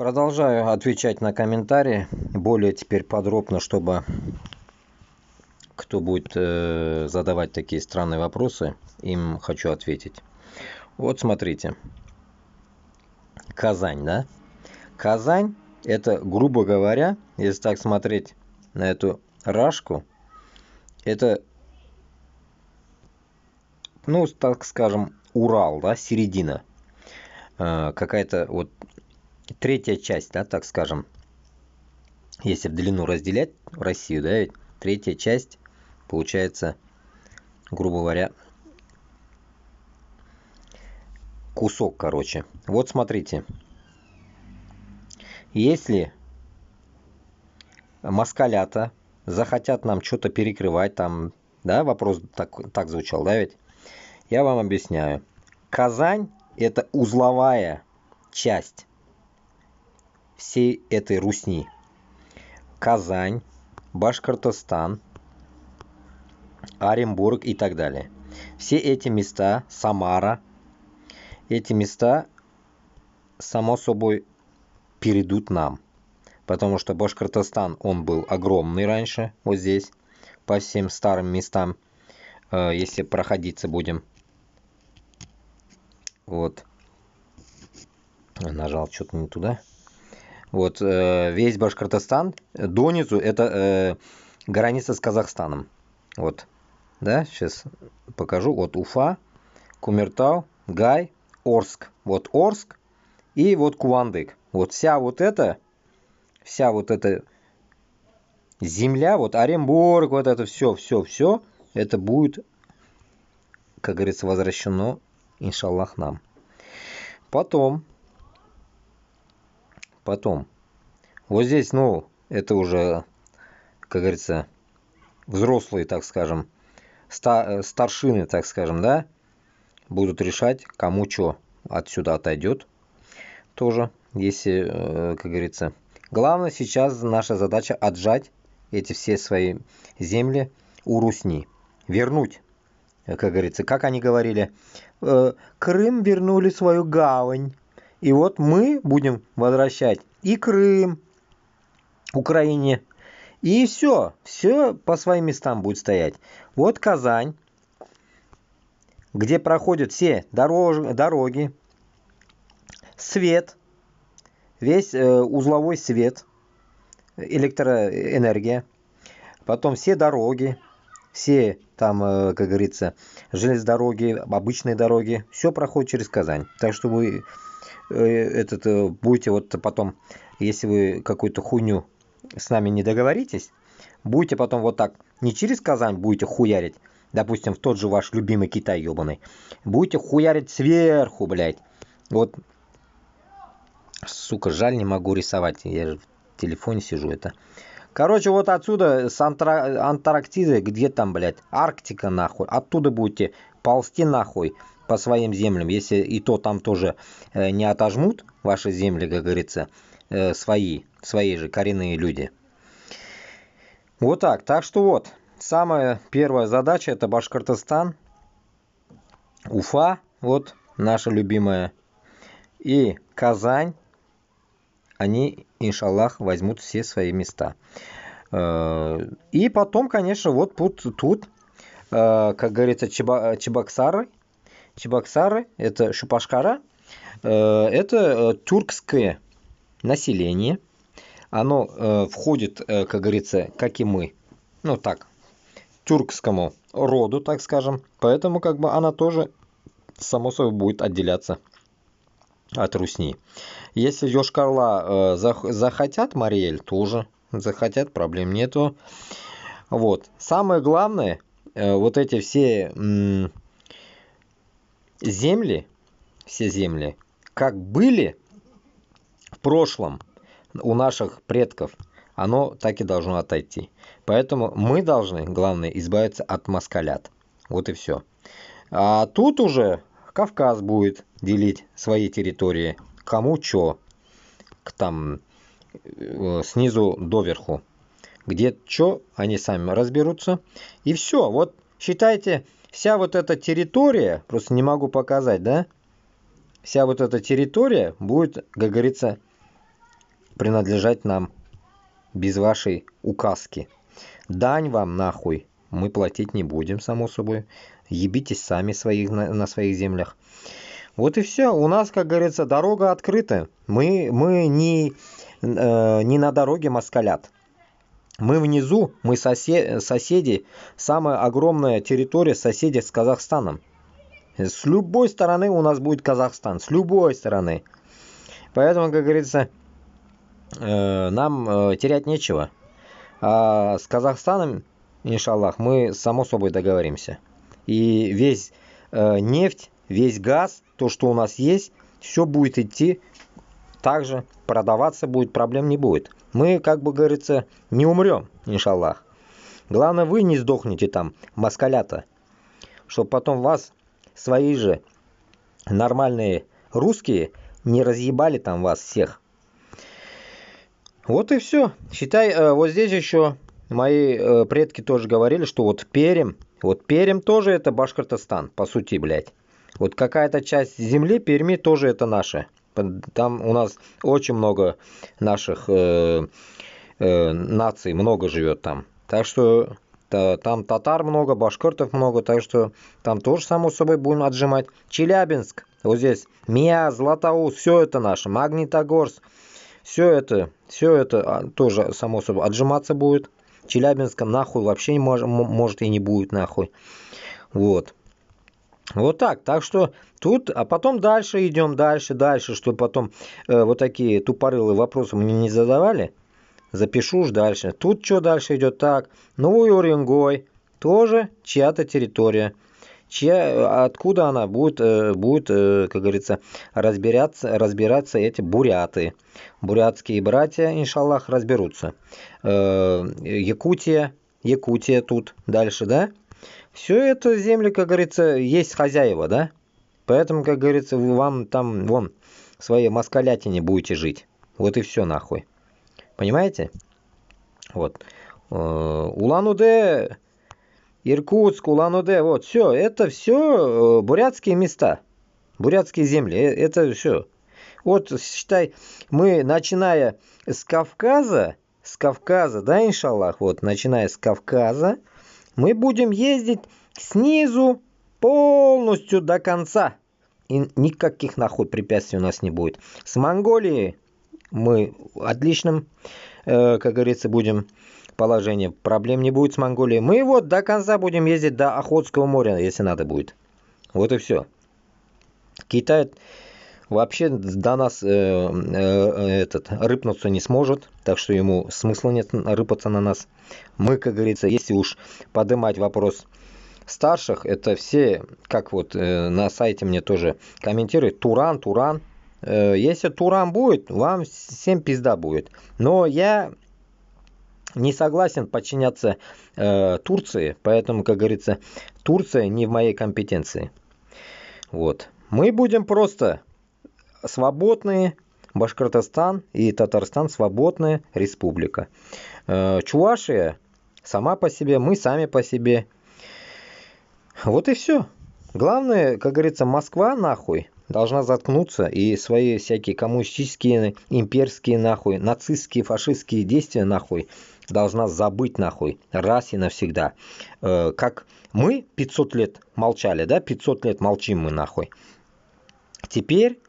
Продолжаю отвечать на комментарии, более теперь подробно, чтобы кто будет задавать такие странные вопросы, им хочу ответить. Вот смотрите, Казань, да? Казань, это, грубо говоря, если так смотреть на эту рашку, это, ну, так скажем, Урал, да, середина. Какая-то вот третья часть, да, так скажем, если в длину разделять Россию, да, ведь третья часть получается, грубо говоря, кусок, короче. Вот смотрите, если москалята захотят нам что-то перекрывать, там, да, вопрос так звучал, да, ведь? Я вам объясняю. Казань – это узловая часть всей этой Русни. Казань, Башкортостан, Оренбург и так далее. Все эти места, Самара, эти места, само собой, перейдут нам. Потому что Башкортостан, он был огромный раньше, вот здесь, по всем старым местам, если проходиться будем. Вот. Нажал что-то не туда. Вот, весь Башкортостан донизу, это граница с Казахстаном. Вот, да, сейчас покажу. Вот Уфа, Кумертау, Гай, Орск. Вот Орск и вот Кувандык. Вот вся вот эта земля, вот Оренбург, вот это все, это будет, как говорится, возвращено, иншаллах, нам. Потом, вот здесь, ну, это уже, как говорится, взрослые, так скажем, старшины, так скажем, да, будут решать, кому что отсюда отойдет тоже, если, как говорится. Главное сейчас наша задача отжать эти все свои земли у Русни, вернуть, как говорится, как они говорили, Крым вернули свою гавань, и вот мы будем возвращать и Крым Украине, и все по своим местам будет стоять. Вот Казань, где проходят все дороги, свет, весь узловой свет, электроэнергия, потом все дороги, все там, как говорится, железнодороги, обычные дороги, все проходит через Казань. Так что вы будете вот потом, если вы какую-то хуйню с нами не договоритесь, будете потом вот так, не через Казань будете хуярить, допустим, в тот же ваш любимый Китай ебаный, будете хуярить сверху, блядь. Вот, сука, жаль, не могу рисовать, я же в телефоне сижу, это. Короче, вот отсюда, с Антарктиды, где там, блядь, Арктика, нахуй, оттуда будете ползти, нахуй, по своим землям, если и то там тоже не отожмут ваши земли, как говорится, свои же коренные люди. Вот так. Так что вот, самая первая задача — это Башкортостан, Уфа, вот, наша любимая, и Казань. Они, иншаллах, возьмут все свои места. И потом, конечно, вот тут, как говорится, Чебоксары, это Шупашкара, это тюркское население. Оно входит, как говорится, как и мы, ну так, тюркскому роду, так скажем. Поэтому как бы она тоже, само собой, будет отделяться от Русни. Если Йошкар-Ола захотят, Мариэль тоже захотят, проблем нету. Вот. Самое главное, вот эти все земли, как были в прошлом у наших предков, оно так и должно отойти. Поэтому мы должны, главное, избавиться от москалят. Вот и все. А тут уже Кавказ будет делить свои территории. Кому что. Там снизу доверху. Где что, они сами разберутся. И все. Вот считайте, вся вот эта территория, просто не могу показать, да? Вся вот эта территория будет, как говорится, принадлежать нам без вашей указки. Дань вам нахуй мы платить не будем, само собой. Ебитесь сами на своих землях. Вот и все. У нас, как говорится, дорога открыта. Мы не на дороге москалят. Мы внизу, мы соседи. Самая огромная территория соседи с Казахстаном. С любой стороны у нас будет Казахстан. С любой стороны. Поэтому, как говорится, нам терять нечего. А с Казахстаном, иншаллах, мы само собой договоримся. И весь нефть, весь газ, то, что у нас есть, все будет идти также, продаваться будет, проблем не будет. Мы, как бы говорится, не умрем, иншаллах. Главное, вы не сдохнете там, москалята, чтобы потом вас свои же нормальные русские не разъебали там вас всех. Вот и все. Считай, вот здесь еще мои предки тоже говорили, что вот Пермь тоже это Башкортостан, по сути, блядь. Вот какая-то часть земли Перми тоже это наша. Там у нас очень много наших наций, много живет там. Так что там татар много, башкиртов много, так что там тоже, само собой, будем отжимать. Челябинск, вот здесь Миа, Златоуст, все это наше, Магнитогорск. Все это тоже, само собой, отжиматься будет. Челябинска нахуй вообще может и не будет нахуй. Вот. Вот так. Так что тут, а потом дальше идем, дальше, чтобы потом вот такие тупорылые вопросы мне не задавали. Запишу уж дальше. Тут что дальше идет? Так, Новый Уренгой, тоже чья-то территория. Откуда она будет, как говорится, разбираться эти буряты. Бурятские братья, иншаллах, разберутся. Якутия тут дальше, да? Все это земли, как говорится, есть хозяева, да? Поэтому, как говорится, вам там, вон, в своей москалятине будете жить. Вот и все нахуй. Понимаете? Вот. Улан-Удэ, Иркутск, Улан-Удэ, вот, все, это все бурятские места, бурятские земли, это все. Вот, считай, мы, начиная с Кавказа, да, иншаллах, вот, начиная с Кавказа, мы будем ездить снизу полностью до конца. И никаких нахуй препятствий у нас не будет. С Монголией мы отличным, как говорится, будем положение. Проблем не будет с Монголией. Мы вот до конца будем ездить до Охотского моря, если надо будет. Вот и все. Китай вообще до нас рыпнуться не сможет, так что ему смысла нет рыпаться на нас. Мы, как говорится, если уж поднимать вопрос старших, это все, как вот на сайте мне тоже комментируют, Туран. Если Туран будет, вам всем пизда будет. Но я не согласен подчиняться Турции, поэтому, как говорится, Турция не в моей компетенции. Вот. Мы будем просто свободные, Башкортостан и Татарстан свободная республика. Чувашия сама по себе, мы сами по себе. Вот и все. Главное, как говорится, Москва нахуй должна заткнуться и свои всякие коммунистические, имперские нахуй, нацистские, фашистские действия нахуй должна забыть нахуй раз и навсегда. Как мы 500 лет молчали, да, 500 лет молчим мы нахуй. Теперь,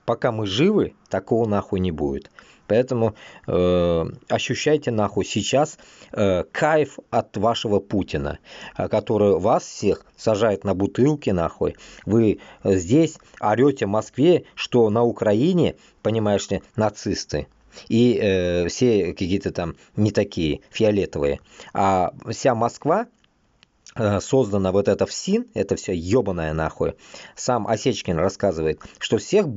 пока мы живы, такого нахуй не будет. Поэтому ощущайте нахуй сейчас кайф от вашего Путина, который вас всех сажает на бутылки нахуй. Вы здесь орете в Москве, что на Украине, понимаешь ли, нацисты. И все какие-то там не такие, фиолетовые. А вся Москва создана вот это ФСИН, это все ебаное нахуй. Сам Осечкин рассказывает, что всех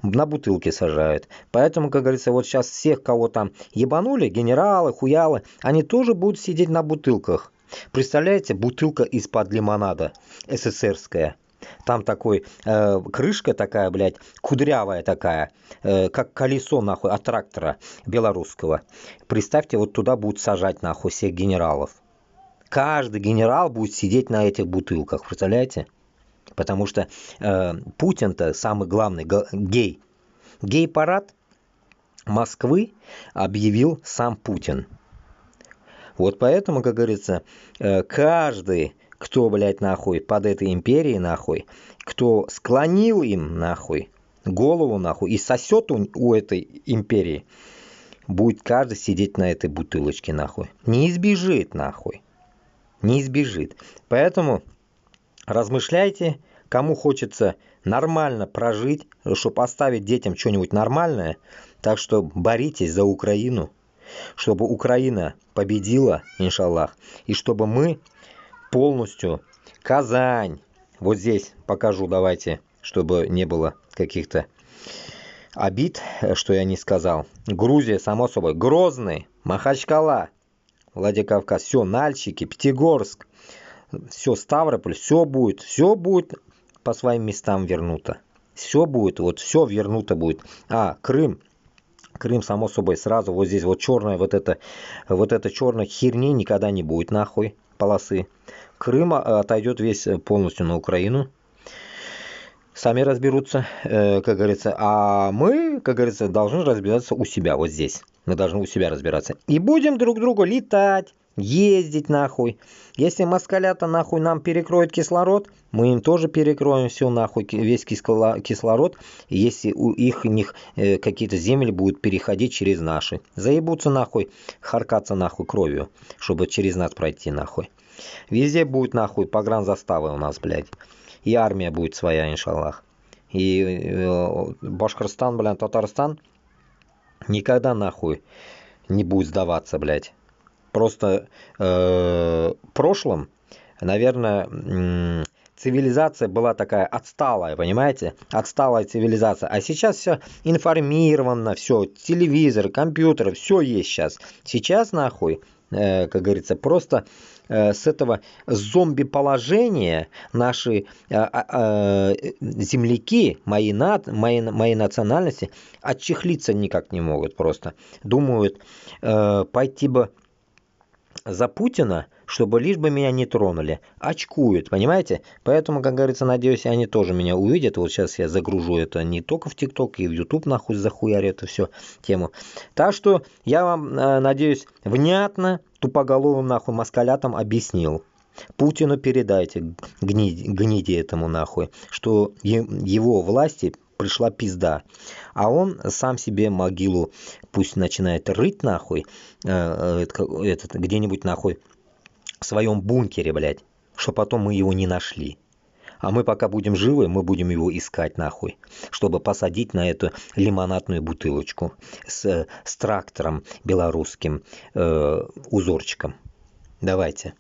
на бутылки сажают. Поэтому, как говорится, вот сейчас всех, кого там ебанули, генералы, хуялы, они тоже будут сидеть на бутылках. Представляете, бутылка из-под лимонада, СССРская. Там такой, крышка такая, блядь, кудрявая такая, как колесо, нахуй, от трактора белорусского. Представьте, вот туда будут сажать, нахуй, всех генералов. Каждый генерал будет сидеть на этих бутылках, представляете? Потому что Путин-то самый главный гей. Гей-парад Москвы объявил сам Путин. Вот поэтому, как говорится, каждый, кто, блядь, нахуй, под этой империей, нахуй, кто склонил им, нахуй, голову, нахуй, и сосет у этой империи, будет каждый сидеть на этой бутылочке, нахуй. Не избежит, нахуй. Не избежит. Поэтому размышляйте, кому хочется нормально прожить, чтобы оставить детям что-нибудь нормальное. Так что боритесь за Украину, чтобы Украина победила, иншаллах, и чтобы мы полностью Казань, вот здесь покажу, давайте, чтобы не было каких-то обид, что я не сказал. Грузия, само собой, Грозный, Махачкала, Владикавказ, все, Нальчики, Пятигорск, все, Ставрополь, все будет по своим местам вернуто. Все будет, вот все вернуто будет. Крым, само собой, сразу вот здесь вот черная, вот эта черная херни никогда не будет, нахуй, полосы. Крым отойдет весь полностью на Украину. Сами разберутся, как говорится. А мы, как говорится, должны разбираться у себя, вот здесь. Мы должны у себя разбираться. И будем друг другу летать, ездить, нахуй. Если москалята, нахуй, нам перекроют кислород, мы им тоже перекроем все, нахуй, весь кислород, если у них какие-то земли будут переходить через наши. Заебутся, нахуй, харкаться, нахуй, кровью, чтобы через нас пройти, нахуй. Везде будет, нахуй, погранзаставы у нас, блядь. И армия будет своя, иншаллах. И Башкортостан, блядь, Татарстан никогда, нахуй, не будет сдаваться, блядь. Просто в прошлом, наверное, цивилизация была такая отсталая, понимаете? Отсталая цивилизация. А сейчас все информировано, все, телевизор, компьютер, все есть сейчас. Сейчас, нахуй, как говорится, просто с этого зомби-положения наши земляки, мои национальности, отчехлиться никак не могут просто. Думают, пойти бы за Путина, чтобы лишь бы меня не тронули. Очкуют, понимаете? Поэтому, как говорится, надеюсь, они тоже меня увидят. Вот сейчас я загружу это не только в ТикТок, и в YouTube нахуй захуярю эту всю тему. Так что я вам, надеюсь, внятно, тупоголовым нахуй москалятам объяснил. Путину передайте, гниде этому нахуй, что его власти пришла пизда. А он сам себе могилу пусть начинает рыть нахуй, где-нибудь нахуй в своем бункере, блядь, что потом мы его не нашли. А мы пока будем живы, мы будем его искать нахуй, чтобы посадить на эту лимонадную бутылочку с трактором белорусским, узорчиком. Давайте.